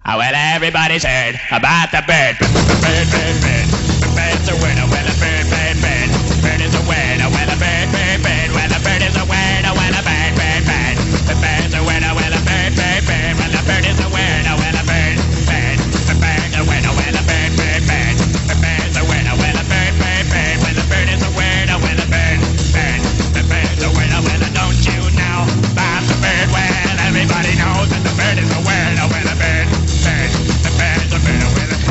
Well, everybody's heard about the bird. Bird, bird, bird. Bird's a word. Well, a bird, bird, bird. Bird is a word. Well, a bird, bird, bird. Well, a bird is a word. Well, a bird, bird, bird. The bird's a word. Well, a bird, bird, bird. Well, a bird is a word. Well, a bird, bird. The bird's a word. Well, a bird, bird, bird. The bird's a word. Well, a bird, bird, bird. Well, the bird is a word. Well, a bird, bird. The bird's a word. Well, don't you know about the bird? Well, everybody knows that the bird is a word. Well, a bird. The bird's a bird with it.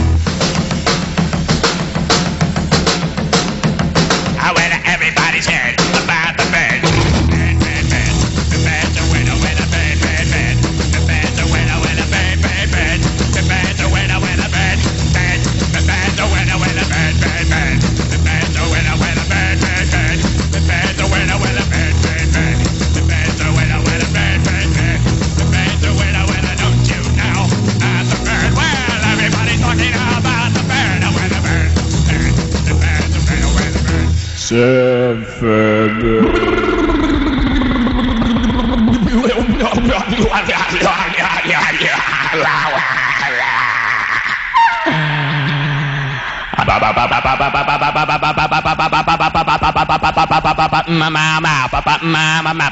Well, everybody's heard about the bird. Bird, bird, bird. The bird's a winner with a bird, bird, bird. The bird's a winner with a bird, bird, bird. The bird's a winner with a bird, bird. The bird's a winner with a bird, bird, bird. The bird's a winner with a bird, bird, bird. The bird's a winner with a bird, bird, bird. The bird's a winner with a bird, bird, bird. The bird's a winner with a don't you know the bird? Well, everybody's talking about the bird, with the bird, bird. The bird's a winner with a bird. Surfin Bird. Mama